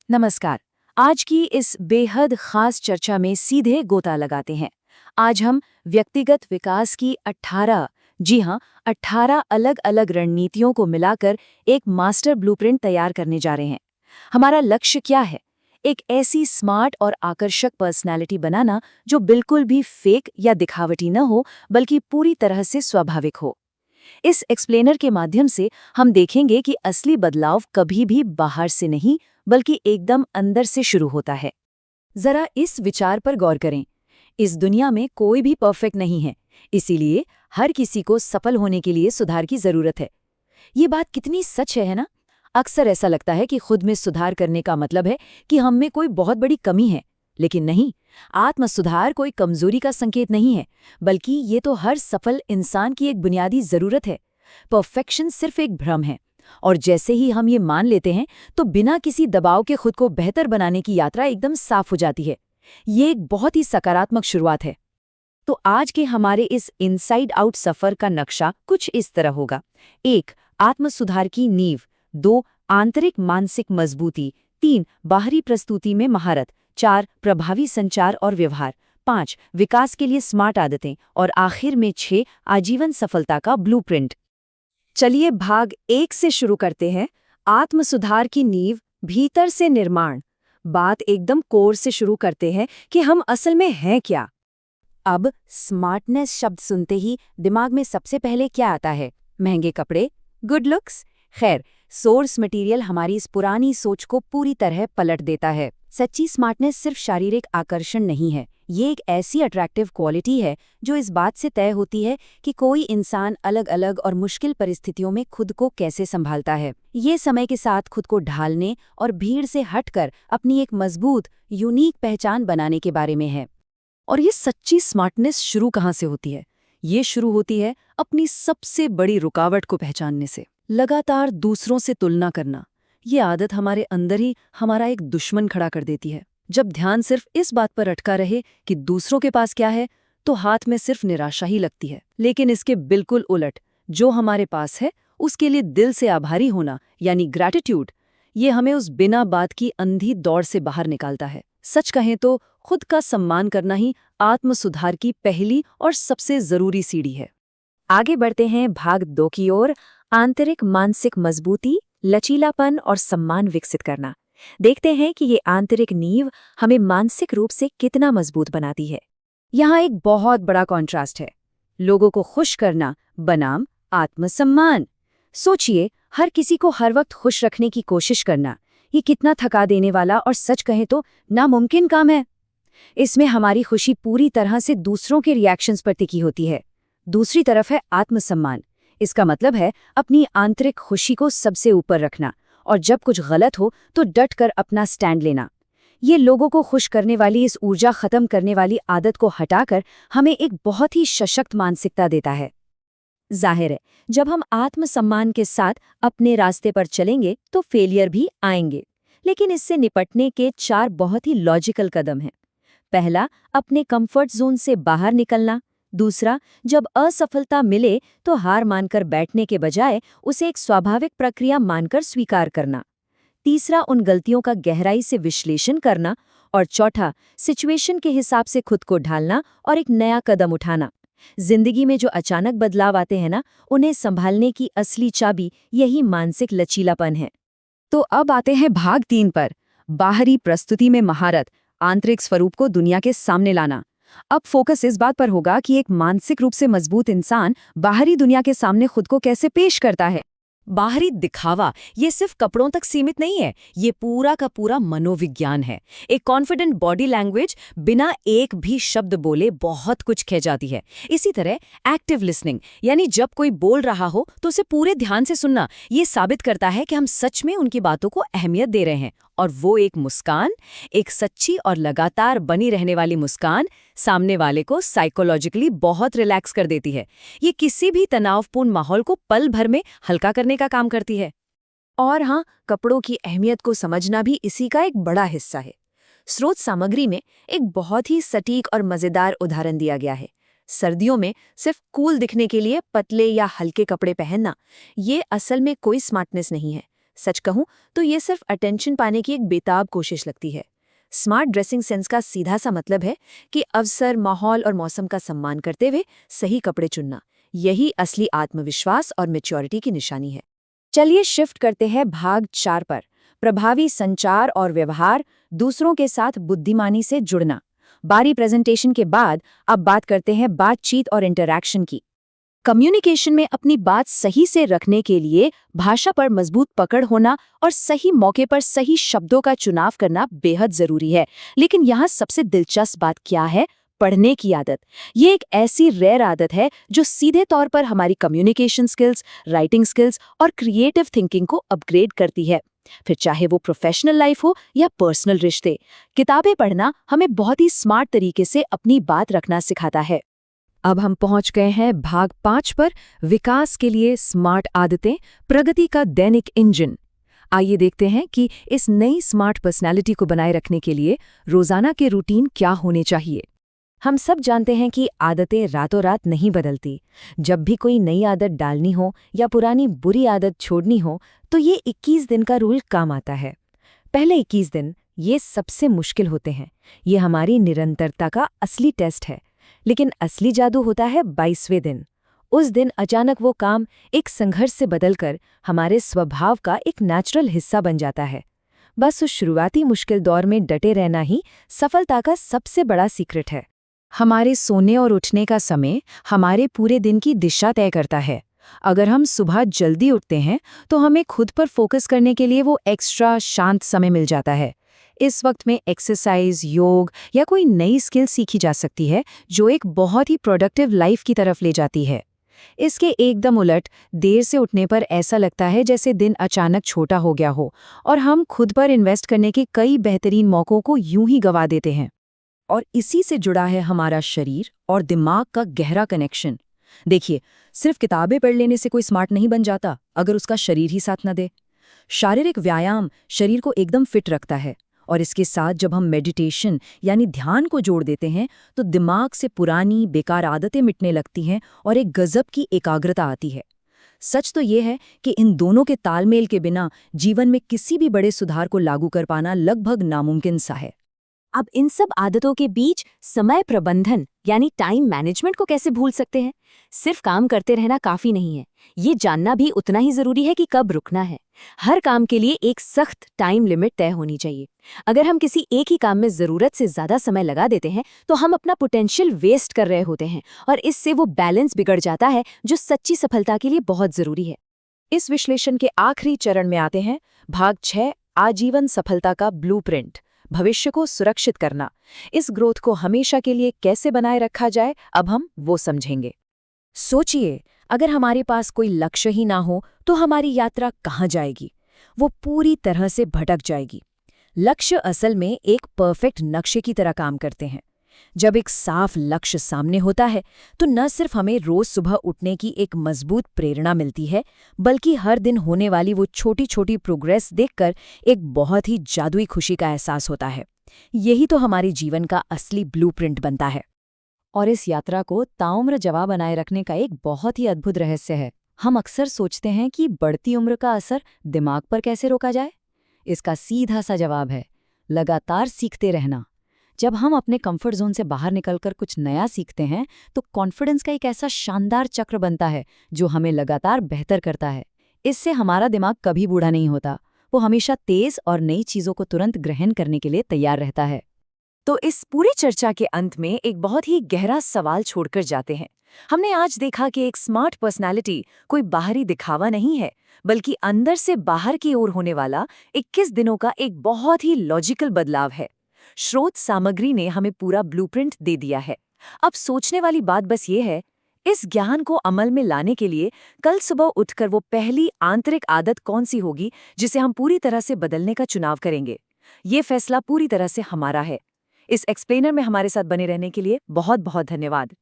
नमस्कार। आज की इस बेहद खास चर्चा में सीधे गोता लगाते हैं। आज हम व्यक्तिगत विकास की 18, जी हाँ, 18 अलग-अलग रणनीतियों को मिलाकर एक मास्टर ब्लूप्रिंट तैयार करने जा रहे हैं। हमारा लक्ष्य क्या है? एक ऐसी स्मार्ट और आकर्षक पर्सनैलिटी बनाना जो बिल्कुल भी फेक या दिखावटी न हो, बल्कि पूरी तरह से स्वाभाविक हो। इस एक्सप्लेनर के माध्यम से हम देखेंगे कि असली बदलाव कभी भी बाहर से नहीं, बल्कि एकदम अंदर से शुरू होता है। जरा इस विचार पर गौर करें। इस दुनिया में कोई भी परफेक्ट नहीं है, इसीलिए हर किसी को सफल होने के लिए सुधार की जरूरत है। ये बात कितनी सच है ना? अक्सर ऐसा लगता है कि खुद में सुधार करने का मतलब है कि हम में कोई बहुत बड़ी कमी है, लेकिन नहीं। आत्म सुधार कोई कमजोरी का संकेत नहीं है, बल्कि ये तो हर सफल इंसान की एक बुनियादी जरूरत है। परफेक्शन सिर्फ एक भ्रम है, और जैसे ही हम ये मान लेते हैं तो बिना किसी दबाव के खुद को बेहतर बनाने की यात्रा एकदम साफ हो जाती है। ये एक बहुत ही सकारात्मक शुरुआत है। तो आज के हमारे इस इनसाइड आउट सफर का नक्शा कुछ इस तरह होगा। 1. आत्म सुधार की नींव। 2. आंतरिक मानसिक मजबूती। 3. बाहरी प्रस्तुति में महारत। 4. प्रभावी संचार और व्यवहार। 5. विकास के लिए स्मार्ट आदतें। और आखिर में 6. आजीवन सफलता का ब्लूप्रिंट। चलिए भाग 1 से शुरू करते हैं। आत्म सुधार की नींव, भीतर से निर्माण। बात एकदम कोर से शुरू करते हैं कि हम असल में हैं क्या। अब स्मार्टनेस शब्द सुनते ही दिमाग में सबसे पहले क्या आता है? महंगे कपड़े, गुड लुक्स। खैर, सोर्स मटेरियल हमारी इस पुरानी सोच को पूरी तरह पलट देता है। सच्ची स्मार्टनेस सिर्फ शारीरिक आकर्षण नहीं है, ये एक ऐसी अट्रैक्टिव क्वालिटी है जो इस बात से तय होती है कि कोई इंसान अलग अलग और मुश्किल परिस्थितियों में खुद को कैसे संभालता है। ये समय के साथ खुद को ढालने और भीड़ से हटकर अपनी एक मजबूत, यूनिक पहचान बनाने के बारे में है। और ये सच्ची स्मार्टनेस शुरू कहाँ से होती है? ये शुरू होती है अपनी सबसे बड़ी रुकावट को पहचानने से। लगातार दूसरों से तुलना करना, ये आदत हमारे अंदर ही हमारा एक दुश्मन खड़ा कर देती है। जब ध्यान सिर्फ इस बात पर अटका रहे कि दूसरों के पास क्या है, तो हाथ में सिर्फ निराशा ही लगती है। लेकिन इसके बिल्कुल उलट, जो हमारे पास है उसके लिए दिल से आभारी होना, यानी ग्रैटिट्यूड, ये हमें उस बिना बात की अंधी दौड़ से बाहर निकालता है। सच कहें तो खुद का सम्मान करना ही आत्म सुधार की पहली और सबसे जरूरी सीढ़ी है। आगे बढ़ते हैं भाग 2 की ओर। आंतरिक मानसिक मजबूती, लचीलापन और सम्मान विकसित करना। देखते हैं कि ये आंतरिक नींव हमें मानसिक रूप से कितना मजबूत बनाती है। यहाँ एक बहुत बड़ा कॉन्ट्रास्ट है। लोगों को खुश करना बनाम आत्मसम्मान। सोचिए, हर किसी को हर वक्त खुश रखने की कोशिश करना, ये कितना थका देने वाला और सच कहें तो नामुमकिन काम है। इसमें हमारी खुशी पूरी तरह से दूसरों के रिएक्शंस पर टिकी होती है। दूसरी तरफ है आत्मसम्मान। इसका मतलब है अपनी आंतरिक खुशी को सबसे ऊपर रखना, और जब कुछ गलत हो तो डट कर अपना स्टैंड लेना। ये लोगों को खुश करने वाली इस ऊर्जा खत्म करने वाली आदत को हटाकर हमें एक बहुत ही सशक्त मानसिकता देता है। जाहिर है, जब हम आत्मसम्मान के साथ अपने रास्ते पर चलेंगे तो फेलियर भी आएंगे, लेकिन इससे निपटने के 4 बहुत ही लॉजिकल कदम हैं। पहला, अपने कंफर्ट जोन से बाहर निकलना। दूसरा, जब असफलता मिले तो हार मानकर बैठने के बजाय उसे एक स्वाभाविक प्रक्रिया मानकर स्वीकार करना। तीसरा, उन गलतियों का गहराई से विश्लेषण करना। और चौथा, सिचुएशन के हिसाब से खुद को ढालना और एक नया कदम उठाना। जिंदगी में जो अचानक बदलाव आते हैं ना, उन्हें संभालने की असली चाबी यही मानसिक लचीलापन है। तो अब आते हैं भाग 3 पर। बाहरी प्रस्तुति में महारत, आंतरिक स्वरूप को दुनिया के सामने लाना। अब फोकस इस बात पर होगा कि एक मानसिक रूप से मजबूत इंसान बाहरी दुनिया के सामने खुद को कैसे पेश करता है। बाहरी दिखावा ये सिर्फ कपड़ों तक सीमित नहीं है, ये पूरा का पूरा मनोविज्ञान है। एक कॉन्फिडेंट बॉडी लैंग्वेज बिना एक भी शब्द बोले बहुत कुछ कह जाती है। इसी तरह एक्टिव लिसनिंग, यानी जब कोई बोल रहा हो तो उसे पूरे ध्यान से सुनना, ये साबित करता है कि हम सच में उनकी बातों को अहमियत दे रहे हैं। और वो एक मुस्कान, एक सच्ची और लगातार बनी रहने वाली मुस्कान, सामने वाले को साइकोलॉजिकली बहुत रिलैक्स कर देती है। ये किसी भी तनावपूर्ण माहौल को पल भर में हल्का करने का काम करती है। और हाँ, कपड़ों की अहमियत को समझना भी इसी का एक बड़ा हिस्सा है। स्रोत सामग्री में एक बहुत ही सटीक और मजेदार उदाहरण दिया गया है। सर्दियों में सिर्फ कूल दिखने के लिए पतले या हल्के कपड़े पहनना, ये असल में कोई स्मार्टनेस नहीं है। सच कहूं तो ये सिर्फ अटेंशन पाने की एक बेताब कोशिश लगती है। स्मार्ट ड्रेसिंग सेंस का सीधा सा मतलब है कि अवसर, माहौल और मौसम का सम्मान करते हुए सही कपड़े चुनना। यही असली आत्मविश्वास और मैच्योरिटी की निशानी है। चलिए शिफ्ट करते हैं भाग 4 पर। प्रभावी संचार और व्यवहार, दूसरों के साथ बुद्धिमानी से जुड़ना। बारी प्रेजेंटेशन के बाद अब बात करते हैं बातचीत और इंटरैक्शन की। कम्युनिकेशन में अपनी बात सही से रखने के लिए भाषा पर मजबूत पकड़ होना और सही मौके पर सही शब्दों का चुनाव करना बेहद जरूरी है। लेकिन यहाँ सबसे दिलचस्प बात क्या है? पढ़ने की आदत। ये एक ऐसी रेयर आदत है जो सीधे तौर पर हमारी कम्युनिकेशन स्किल्स, राइटिंग स्किल्स और क्रिएटिव थिंकिंग को अपग्रेड करती है। फिर चाहे वो प्रोफेशनल लाइफ हो या पर्सनल रिश्ते, किताबें पढ़ना हमें बहुत ही स्मार्ट तरीके से अपनी बात रखना सिखाता है। अब हम पहुंच गए हैं भाग 5 पर, विकास के लिए स्मार्ट आदतें, प्रगति का दैनिक इंजन। आइए देखते हैं कि इस नई स्मार्ट पर्सनैलिटी को बनाए रखने के लिए रोजाना के रूटीन क्या होने चाहिए। हम सब जानते हैं कि आदतें रातों रात नहीं बदलती। जब भी कोई नई आदत डालनी हो या पुरानी बुरी आदत छोड़नी हो तो ये 21 दिन का रूल काम आता है। पहले 21 दिन ये सबसे मुश्किल होते हैं। ये हमारी निरंतरता का असली टेस्ट है। लेकिन असली जादू होता है 22वें दिन। उस दिन अचानक वो काम एक संघर्ष से बदलकर हमारे स्वभाव का एक नेचुरल हिस्सा बन जाता है। बस उस शुरुआती मुश्किल दौर में डटे रहना ही सफलता का सबसे बड़ा सीक्रेट है। हमारे सोने और उठने का समय हमारे पूरे दिन की दिशा तय करता है। अगर हम सुबह जल्दी उठते हैं तो हमें खुद पर फोकस करने के लिए वो एक्स्ट्रा शांत समय मिल जाता है। इस वक्त में एक्सरसाइज, योग या कोई नई स्किल सीखी जा सकती है जो एक बहुत ही प्रोडक्टिव लाइफ की तरफ ले जाती है। इसके एकदम उलट देर से उठने पर ऐसा लगता है जैसे दिन अचानक छोटा हो गया हो और हम खुद पर इन्वेस्ट करने के कई बेहतरीन मौक़ों को यूं ही गंवा देते हैं। और इसी से जुड़ा है हमारा शरीर और दिमाग का गहरा कनेक्शन। देखिए, सिर्फ किताबें पढ़ लेने से कोई स्मार्ट नहीं बन जाता अगर उसका शरीर ही साथ न दे। शारीरिक व्यायाम शरीर को एकदम फिट रखता है और इसके साथ जब हम मेडिटेशन यानी ध्यान को जोड़ देते हैं तो दिमाग से पुरानी बेकार आदतें मिटने लगती हैं और एक गजब की एकाग्रता आती है। सच तो ये है कि इन दोनों के तालमेल के बिना जीवन में किसी भी बड़े सुधार को लागू कर पाना लगभग नामुमकिन सा है। अब इन सब आदतों के बीच समय प्रबंधन यानी टाइम मैनेजमेंट को कैसे भूल सकते हैं? सिर्फ काम करते रहना काफी नहीं है, ये जानना भी उतना ही जरूरी है कि कब रुकना है। हर काम के लिए एक सख्त टाइम लिमिट तय होनी चाहिए। अगर हम किसी एक ही काम में जरूरत से ज्यादा समय लगा देते हैं तो हम अपना पोटेंशियल वेस्ट कर रहे होते हैं और इससे वो बैलेंस बिगड़ जाता है जो सच्ची सफलता के लिए बहुत जरूरी है। इस विश्लेषण के आखिरी चरण में आते हैं भाग 6, आजीवन सफलता का ब्लूप्रिंट, भविष्य को सुरक्षित करना। इस ग्रोथ को हमेशा के लिए कैसे बनाए रखा जाए, अब हम वो समझेंगे। सोचिए, अगर हमारे पास कोई लक्ष्य ही ना हो तो हमारी यात्रा कहाँ जाएगी? वो पूरी तरह से भटक जाएगी। लक्ष्य असल में एक परफेक्ट नक्शे की तरह काम करते हैं। जब एक साफ लक्ष्य सामने होता है तो न सिर्फ हमें रोज सुबह उठने की एक मजबूत प्रेरणा मिलती है, बल्कि हर दिन होने वाली वो छोटी छोटी प्रोग्रेस देखकर एक बहुत ही जादुई खुशी का एहसास होता है। यही तो हमारे जीवन का असली ब्लूप्रिंट बनता है। और इस यात्रा को ताउम्र जवाब बनाए रखने का एक बहुत ही अद्भुत रहस्य है। हम अक्सर सोचते हैं कि बढ़ती उम्र का असर दिमाग पर कैसे रोका जाए। इसका सीधा सा जवाब है लगातार सीखते रहना। जब हम अपने कंफर्ट जोन से बाहर निकलकर कुछ नया सीखते हैं तो कॉन्फिडेंस का एक ऐसा शानदार चक्र बनता है जो हमें लगातार बेहतर करता है। इससे हमारा दिमाग कभी बूढ़ा नहीं होता, वो हमेशा तेज और नई चीजों को तुरंत ग्रहण करने के लिए तैयार रहता है। तो इस पूरी चर्चा के अंत में एक बहुत ही गहरा सवाल छोड़कर जाते हैं। हमने आज देखा कि एक स्मार्ट पर्सनालिटी कोई बाहरी दिखावा नहीं है, बल्कि अंदर से बाहर की ओर होने वाला 21 दिनों का एक बहुत ही लॉजिकल बदलाव है। स्रोत सामग्री ने हमें पूरा ब्लूप्रिंट दे दिया है। अब सोचने वाली बात बस ये है, इस ज्ञान को अमल में लाने के लिए कल सुबह उठकर वो पहली आंतरिक आदत कौन सी होगी जिसे हम पूरी तरह से बदलने का चुनाव करेंगे। ये फैसला पूरी तरह से हमारा है। इस एक्सप्लेनर में हमारे साथ बने रहने के लिए बहुत बहुत धन्यवाद।